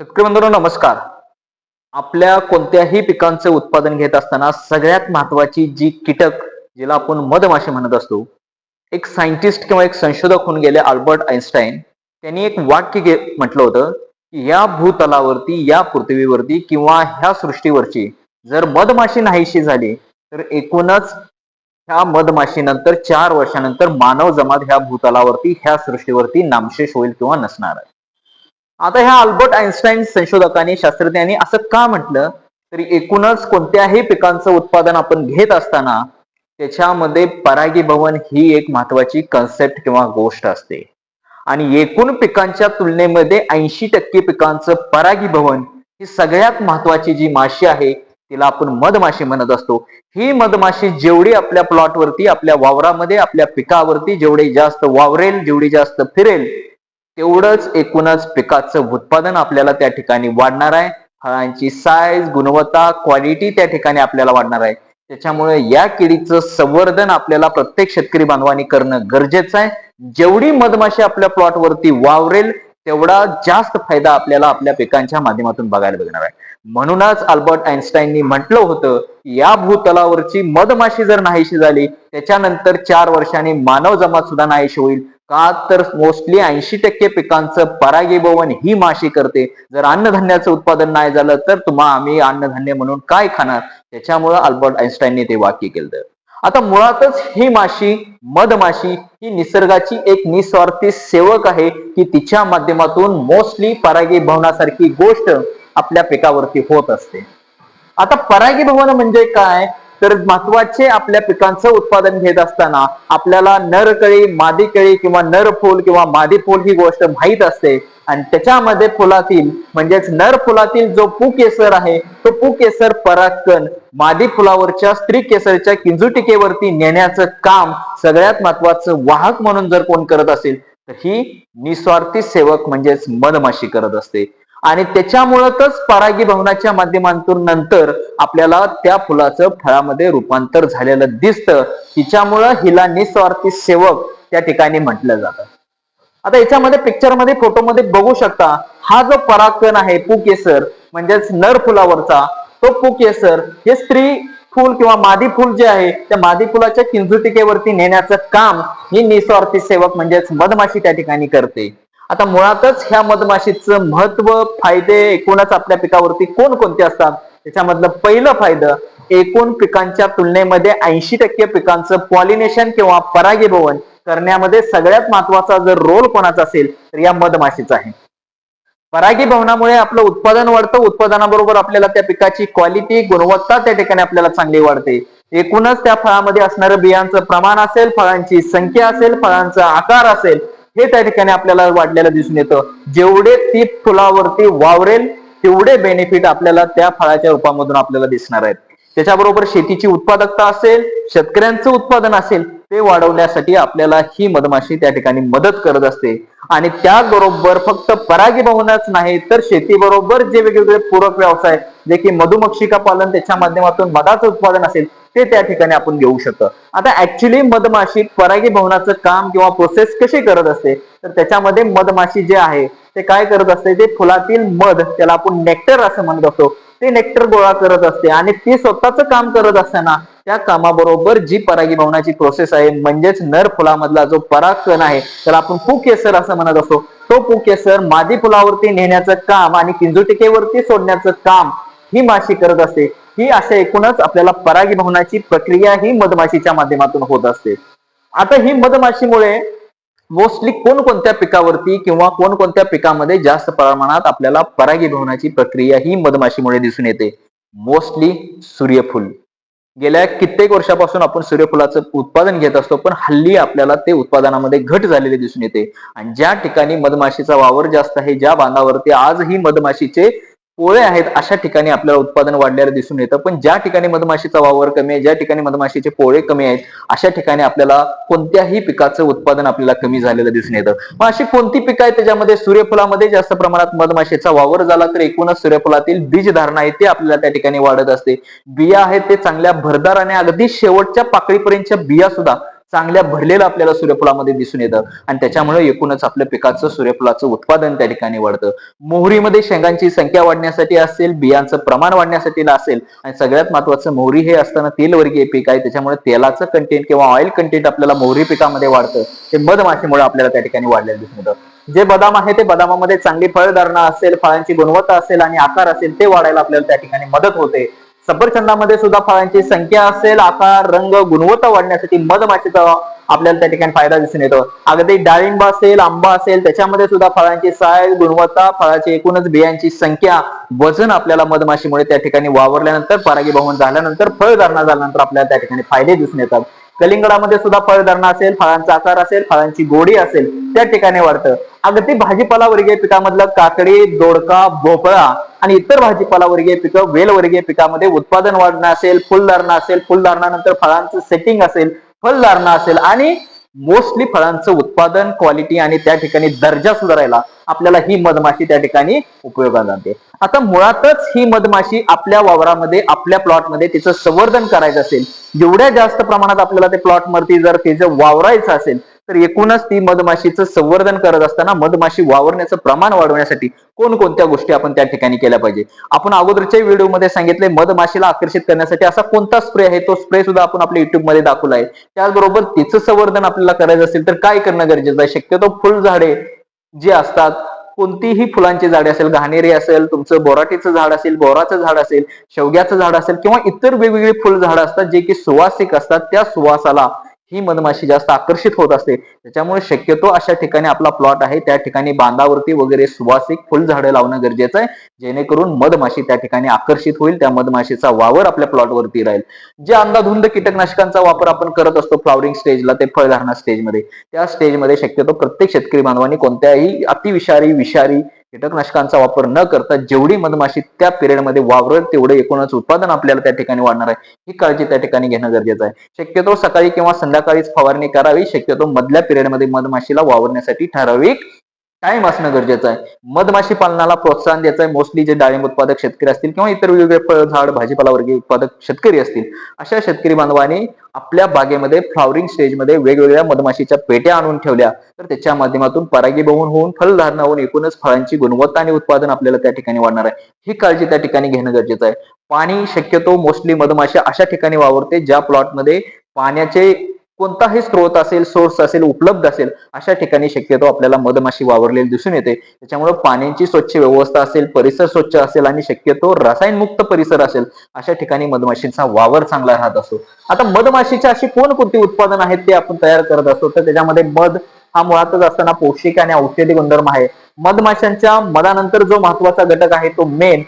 शेतकरी बंधूंनो नमस्कार. आपल्या कोणत्याही पिकांचे उत्पादन घेत असताना सगळ्यात महत्वाची जी कीटक जिला आपण मधमाशी म्हणत असतो. एक सायंटिस्ट किंवा एक संशोधक होऊन गेले अल्बर्ट आइन्स्टाईन. त्यांनी एक वाक्य म्हटलं होतं की या भूतलावरती, या पृथ्वीवरती किंवा ह्या सृष्टीवरची जर मधमाशी नाहीशी झाली तर एकूणच ह्या मधमाशीनंतर 4 वर्षानंतर मानव जमात ह्या भूतलावरती, ह्या सृष्टीवरती नामशेष होईल किंवा नसणार आहे. आता ह्या अल्बर्ट आइन्स्टाईन संशोधकांनी शास्त्रज्ञांनी असं का म्हटलं तरी एकूणच कोणत्याही पिकांचं उत्पादन आपण घेत असताना त्याच्यामध्ये परागीभवन ही एक महत्वाची कन्सेप्ट किंवा गोष्ट असते. आणि एकूण पिकांच्या तुलनेमध्ये 80% पिकांचं परागीभवन ही सगळ्यात महत्वाची जी माशी आहे तिला आपण मधमाशी म्हणत असतो. ही मधमाशी जेवढी आपल्या प्लॉटवरती, आपल्या वावरामध्ये, आपल्या पिकावरती जेवढी जास्त वावरेल, जेवढी जास्त फिरेल तेवढंच एकूणच पिकाचं उत्पादन आपल्याला त्या ठिकाणी वाढणार आहे. फळांची साईज, गुणवत्ता, क्वालिटी त्या ठिकाणी आपल्याला वाढणार आहे. त्याच्यामुळे या किडीचं संवर्धन आपल्याला प्रत्येक शेतकरी बांधवांनी करणं गरजेचं आहे. जेवढी मधमाशी आपल्या प्लॉटवरती वावरेल तेवढा जास्त फायदा आपल्याला आपल्या पिकांच्या माध्यमातून बघायला मिळणार आहे. म्हणूनच अल्बर्ट आइन्स्टाईननी म्हटलं होतं की या भूतलावरची मधमाशी जर नाहीशी झाली त्याच्यानंतर 4 वर्षांनी मानव जमात सुद्धा नाहीशी होईल. का तर मोस्टली 80% पिकांचं परागीभवन ही माशी करते. जर अन्नधान्याचं उत्पादन नाही झालं तर आम्ही अन्नधान्य म्हणून काय खाणार? त्याच्यामुळे अल्बर्ट आइन्स्टाईनने ते वाक्य केलं. आता मुळातच ही माशी, मधमाशी ही निसर्गाची एक निस्वार्थी सेवक आहे की तिच्या माध्यमातून मोस्टली परागीभवनासारखी गोष्ट आपल्या पिकावरती होत असते. आता परागीभवन म्हणजे काय तर महत्वाचे आपल्या पिकांचं उत्पादन घेत असताना आपल्याला नरकळी, मादी कळी किंवा नर फूल किंवा मादी फूल ही गोष्ट माहीत असते. आणि त्याच्यामध्ये फुलातील म्हणजेच नर फुलातील जो पुकेसर आहे तो पुकेसर परागकण मादी फुलावरच्या स्त्री केसरच्या किंजुटिकेवरती नेण्याचं काम सगळ्यात महत्वाचं वाहक म्हणून जर कोण करत असेल तर ही निस्वार्थी सेवक म्हणजेच मधमाशी करत असते. आणि त्याच्यामुळेच परागीभवनाच्या माध्यमातून नंतर आपल्याला त्या फुलाचं फळामध्ये रूपांतर झालेलं दिसतं. तिच्यामुळं हिला निस्वार्थी सेवक त्या ठिकाणी म्हटलं जातं. आता याच्यामध्ये पिक्चरमध्ये फोटोमध्ये बघू शकता हा जो परागकण आहे पुकेसर म्हणजेच नर फुलावरचा तो पुकेसर हे स्त्री फूल किंवा मादी फूल जे आहे त्या मादी फुलाच्या किंजुटिकेवरती नेण्याचं काम ही निस्वार्थी सेवक म्हणजेच मधमाशी त्या ठिकाणी करते. आता मुळातच ह्या मधमाशीचं महत्व, फायदे एकूणच आपल्या पिकावरती कोणकोणते असतात त्याच्यामधलं पहिलं फायदा एकूण पिकांच्या तुलनेमध्ये 80% पिकांचं पॉलिनेशन किंवा परागीभवन करण्यामध्ये सगळ्यात महत्वाचा जर रोल कोणाचा असेल तर या मधमाशीचा आहे. परागीभवनामुळे आपलं उत्पादन वाढतं. उत्पादनाबरोबर आपल्याला त्या पिकाची क्वालिटी, गुणवत्ता त्या ठिकाणी आपल्याला चांगली वाढते. एकूणच त्या फळामध्ये असणारं बियांचं प्रमाण असेल, फळांची संख्या असेल, फळांचा आकार असेल हे त्या ठिकाणी आपल्याला वाढलेलं दिसून येतं. जेवढे ती फुलावरती वावरेल तेवढे बेनिफिट आपल्याला त्या फळाच्या रूपामधून आपल्याला दिसणार आहेत. त्याच्याबरोबर शेतीची उत्पादकता असेल, शेतकऱ्यांचं उत्पादन असेल ते वाढवण्यासाठी आपल्याला ही मधमाशी त्या ठिकाणी मदत करत असते. आणि त्याचबरोबर फक्त परागीभवनच नाही तर शेतीबरोबर जे वेगवेगळे पूरक व्यवसाय जे की मधुमक्षिका पालन त्याच्या माध्यमातून मधाचं उत्पादन असेल ते त्या ठिकाणी आपण घेऊ शकतो. आता ऍक्च्युली मधमाशी परागीभवनाचं काम किंवा प्रोसेस कशी करत असते तर त्याच्यामध्ये मधमाशी जे आहे ते काय करत असते ते फुलातील मध त्याला आपण नेक्टर असं म्हणत असतो ते नेक्टर गोळा करत असते. आणि ती स्वतःच काम करत असताना त्या कामाबरोबर जी परागीभवनाची प्रोसेस आहे म्हणजेच नर फुलामधला जो परागकण आहे त्याला आपण पुकेसर असं म्हणत असतो तो पुकेसर मादी फुलावरती नेण्याचं काम आणि किंजुटिकेवरती सोडण्याचं काम ही माशी करत असते. ही अशा एकूणच आपल्याला परागीभवनाची प्रक्रिया ही मधमाशीच्या माध्यमातून होत असते. आता ही मधमाशीमुळे मोस्टली कोणकोणत्या पिकावरती किंवा कोणकोणत्या पिकामध्ये जास्त प्रमाणात आपल्याला परागीभवनाची प्रक्रिया ही मधमाशीमुळे दिसून येते. मोस्टली सूर्यफूल. गेल्या कित्येक वर्षापासून आपण सूर्यफुलाचं उत्पादन घेत असतो पण हल्ली आपल्याला ते उत्पादनामध्ये घट झालेली दिसून येते. आणि ज्या ठिकाणी मधमाशीचा वावर जास्त आहे, ज्या बांधावरती आजही मधमाशीचे पोळे आहेत अशा ठिकाणी आपल्याला उत्पादन वाढलेलं दिसून येतं. पण ज्या ठिकाणी मधमाशीचा वावर कमी आहे, ज्या ठिकाणी मधमाशीचे पोळे कमी आहेत अशा ठिकाणी आपल्याला कोणत्याही पिकाचं उत्पादन आपल्याला कमी झालेलं दिसून येतं. मग अशी कोणती पिकं आहेत त्याच्यामध्ये सूर्यफुलामध्ये जास्त प्रमाणात मधमाशीचा वावर झाला तर एकूणच सूर्यफुलातील बीज धारणा आहे ते आपल्याला त्या ठिकाणी वाढत असते. बिया आहेत ते चांगल्या भरदार आणि अगदी शेवटच्या पाकळीपर्यंतच्या बिया सुद्धा चांगल्या भरलेलं आपल्याला सूर्यफुलामध्ये दिसून येतं आणि त्याच्यामुळे एकूणच आपल्या पिकाचं सूर्यफुलाचं उत्पादन त्या ठिकाणी वाढतं. मोहरीमध्ये शेंगांची संख्या वाढण्यासाठी असेल, बियांचं प्रमाण वाढण्यासाठी असेल आणि सगळ्यात महत्वाचं मोहरी हे असताना तेलवर्गीय पीक आहे, त्याच्यामुळे तेलाचं कंटेंट किंवा ऑइल कंटेंट आपल्याला मोहरी पिकामध्ये वाढतं. ते मधमाशीमुळे आपल्याला त्या ठिकाणी वाढलेलं दिसून येतं. जे बदाम आहे ते बदामामध्ये चांगली फळधारणा असेल, फळांची गुणवत्ता असेल आणि आकार असेल ते वाढायला आपल्याला त्या ठिकाणी मदत होते. सफरचंदामध्ये सुद्धा फळांची संख्या असेल, आकार, रंग, गुणवत्ता वाढण्यासाठी मधमाशीचा आपल्याला त्या ठिकाणी फायदा दिसून येतो. अगदी डाळिंब असेल, आंबा असेल त्याच्यामध्ये सुद्धा फळांची साईज, गुणवत्ता, फळाची एकूणच बियांची संख्या, वजन आपल्याला मधमाशीमुळे त्या ठिकाणी वावरल्यानंतर, परागीभवन झाल्यानंतर, फळधारणा झाल्यानंतर आपल्याला त्या ठिकाणी फायदे दिसून येतात. कलिंगडामध्ये सुद्धा फळधारणा असेल, फळांचा आकार असेल, फळांची गोडी असेल त्या ठिकाणी वाढतं. अगदी भाजीपाला वर्गीय पिकामधलं काकडी, दोडका, भोपळा आणि इतर भाजीपाला वर्गीय पिकं, वेल वर्गीय पिकामध्ये उत्पादन वाढणं असेल, फुलधारणा असेल, फुलधारणानंतर फळांचं सेटिंग असेल, फलधारणा असेल आणि मोस्टली फळांचं उत्पादन, क्वालिटी आणि त्या ठिकाणी दर्जा सुधारायला आपल्याला ही मधमाशी त्या ठिकाणी उपयोगात आणते. आता मुळातच ही मधमाशी आपल्या वावरामध्ये, आपल्या प्लॉटमध्ये तिचं संवर्धन करायचं असेल, जेवढ्या जास्त प्रमाणात आपल्याला ते प्लॉट वरती जर तिचं वावरायचं असेल तर एकूणच ती मधमाशीचं संवर्धन करत असताना मधमाशी वावरण्याचं प्रमाण वाढवण्यासाठी कोणकोणत्या गोष्टी आपण त्या ठिकाणी केल्या पाहिजे. आपण अगोदरच्या व्हिडिओमध्ये सांगितले मधमाशीला आकर्षित करण्यासाठी असा कोणता स्प्रे आहे, तो स्प्रे सुद्धा आपण आपल्या युट्यूब मध्ये दाखवला आहे. त्याचबरोबर तिचं संवर्धन आपल्याला करायचं असेल तर काय करणं गरजेचं आहे. शक्यतो फुलझाडे जी असतात, कोणतीही फुलांची झाडे असेल, घाणेरी असेल, तुमचं बोराटीचं झाड असेल, बोराचं झाड असेल, शेवग्याचं झाड असेल किंवा इतर वेगवेगळी फुलझाडं असतात जे की सुवासिक असतात, त्या सुवासाला ही मधमाशी जास्त आकर्षित होत असते. त्याच्यामुळे शक्यतो अशा ठिकाणी आपला प्लॉट आहे त्या ठिकाणी बांधावरती वगैरे सुवासिक फुलझाडे लावणं गरजेचं आहे, जेणेकरून मधमाशी त्या ठिकाणी आकर्षित होईल, त्या मधमाशीचा वावर आपल्या प्लॉटवरती राहील. जे अंधाधुंद कीटकनाशकांचा वापर आपण करत असतो फ्लॉवरिंग स्टेजला ते फळधारणा स्टेजमध्ये, त्या स्टेजमध्ये शक्यतो प्रत्येक शेतकरी बांधवांनी कोणत्याही अतिविषारी, विषारी कीटकनाशकांचा वापर न करता जेवढी मधमाशी त्या पिरियडमध्ये वावरेल तेवढे एकूणच उत्पादन आपल्याला त्या ठिकाणी वाढणार आहे, ही काळजी त्या ठिकाणी घेणं गरजेचं आहे. शक्यतो सकाळी किंवा संध्याकाळीच फवारणी करावी. शक्यतो मधल्या पिरियडमध्ये मधमाशीला वावरण्यासाठी ठराविक टाइम असणं गरजेचं आहे. मधमाशी पालनाला प्रोत्साहन द्यायचं आहे. मोस्टली जे डाळिंब उत्पादक शेतकरी असतील किंवा इतर वेगवेगळे फळ, झाड, भाजीपाला वर्गीय उत्पादक शेतकरी असतील, अशा शेतकरी बांधवांनी आपल्या बागेमध्ये फ्लॉवरिंग स्टेजमध्ये वेगवेगळ्या मधमाशीच्या पेट्या आणून ठेवल्या तर त्याच्या माध्यमातून परागीभवन होऊन, फलधारणा होऊन एकूणच फळांची गुणवत्ता आणि उत्पादन आपल्याला त्या ठिकाणी वाढणार आहे. ही काळजी त्या ठिकाणी घेणं गरजेचं आहे. पाणी शक्यतो मोस्टली मधमाशी अशा ठिकाणी वावरते ज्या प्लॉटमध्ये पाण्याचे कोणताही स्रोत असेल, सोर्स असेल, उपलब्ध असेल, अशा ठिकाणी शक्यतो आपल्याला मधमाशी वावरलेली दिसून येते. त्याच्यामुळे पाण्याची स्वच्छ व्यवस्था असेल, परिसर स्वच्छ असेल आणि शक्यतो रसायनमुक्त परिसर असेल, अशा ठिकाणी मधमाशींचा वावर चांगला राहत असतो. आता मधमाशीच्या अशी कोणकोणती उत्पादन आहेत ते आपण तयार करत असतो, तर त्याच्यामध्ये मध हा मुळातच असताना पौष्टिक आणि औषधी गुणधर्म आहे. मधमाशांच्या मधानंतर जो महत्वाचा घटक आहे तो मेण,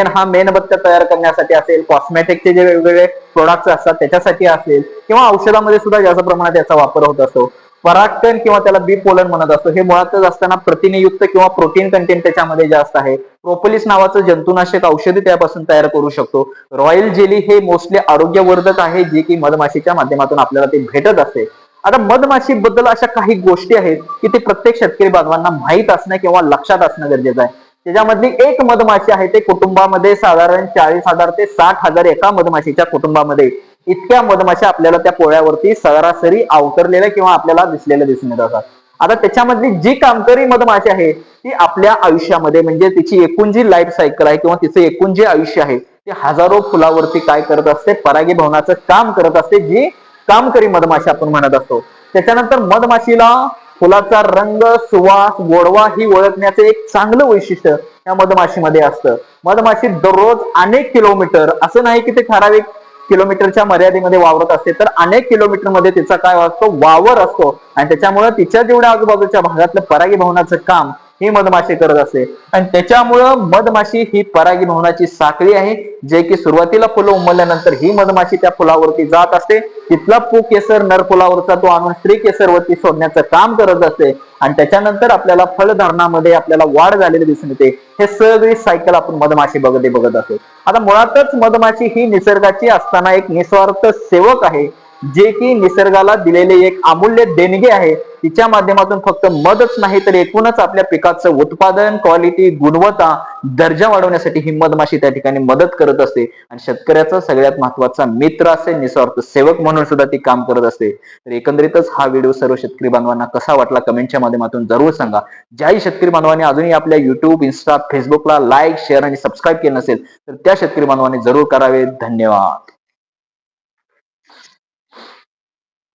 हा मेणबत्त्या तयार करण्यासाठी असेल, कॉस्मेटिकचे जे वेगवेगळे प्रोडक्ट्स असतात त्याच्यासाठी असेल किंवा औषधामध्ये सुद्धा जास्त प्रमाणात याचा वापर होत असतो. परागकण किंवा त्याला बी पोलन म्हणत असतो, हे मुळातच असताना प्रथिनेयुक्त किंवा प्रोटीन कंटेंट त्याच्यामध्ये जास्त आहे. प्रोपोलिस नावाचं जंतुनाशक औषधी त्यापासून तयार करू शकतो. रॉयल जेली हे मोस्टली आरोग्यवर्धक आहे, जे की मधमाशीच्या माध्यमातून आपल्याला ते भेटत असते. आता मधमाशी बद्दल अशा काही गोष्टी आहेत की ते प्रत्येक शेतकरी बांधवांना माहीत असणं किंवा लक्षात असणं गरजेचं आहे. त्याच्यामधली एक मधमाशी आहे ते कुटुंबामध्ये साधारण 40,000 ते 60,000 एका मधमाशीच्या कुटुंबामध्ये इतक्या मधमाशा आपल्याला त्या पोळ्यावरती सरासरी अवतरलेल्या किंवा आपल्याला दिसलेल्या दिसून येत असतात. आता त्याच्यामधली जी कामकरी मधमाशी आहे ती आपल्या आयुष्यामध्ये म्हणजे तिची एकूण जी लाईफ सायकल आहे किंवा तिचं एकूण जे आयुष्य आहे ते हजारो फुलावरती काय करत असते, परागीभवनाचं काम करत असते, जी कामकरी मधमाशी आपण म्हणत असतो. त्याच्यानंतर मधमाशीला फुलाचा रंग, सुवास, गोडवा ही ओळखण्याचं एक चांगलं वैशिष्ट्य या मधमाशीमध्ये असतं. मधमाशी दररोज अनेक किलोमीटर, असं नाही की ते ठराविक किलोमीटरच्या मर्यादेमध्ये वावरत असते, तर अनेक किलोमीटर मध्ये तिचा काय असतो, वावर असतो आणि त्याच्यामुळे तिच्या जेवढ्या आजूबाजूच्या भागातलं परागीभवनाचं काम ही मधमाशी करत असते आणि त्याच्यामुळं मधमाशी ही परागीभवनाची साखळी आहे, जे की सुरुवातीला फुलं उमलल्यानंतर ही मधमाशी त्या फुलावरती जात असते, तिथला पू केसर नर फुलावरचा तो आणून स्त्री केसरवरती सोडण्याचं काम करत असते आणि त्याच्यानंतर आपल्याला फलधारणामध्ये आपल्याला वाढ झालेली दिसून येते. हे सगळी सायकल आपण मधमाशी बघत असतो. आता मुळातच मधमाशी ही निसर्गाची असताना एक निस्वार्थ सेवक आहे, जे की निसर्गाला दिलेले एक अमूल्य देणगी आहे. तिच्या माध्यमातून फक्त मधच नाही तर एकूणच आपल्या पिकाचं उत्पादन, क्वालिटी, गुणवत्ता, दर्जा वाढवण्यासाठी ही मधमाशी त्या ठिकाणी मदत करत असते आणि शेतकऱ्याचा सगळ्यात महत्वाचा मित्र असेल, निस्वार्थ सेवक म्हणून सुद्धा ती काम करत असते. तर एकंदरीतच हा व्हिडिओ सर्व शेतकरी बांधवांना कसा वाटला कमेंटच्या माध्यमातून जरूर सांगा. ज्याही शेतकरी बांधवांनी अजूनही आपल्या युट्यूब, इन्स्टा, फेसबुकला लाईक, शेअर आणि सबस्क्राईब केलं नसेल तर त्या शेतकरी बांधवांनी जरूर करावे. धन्यवाद.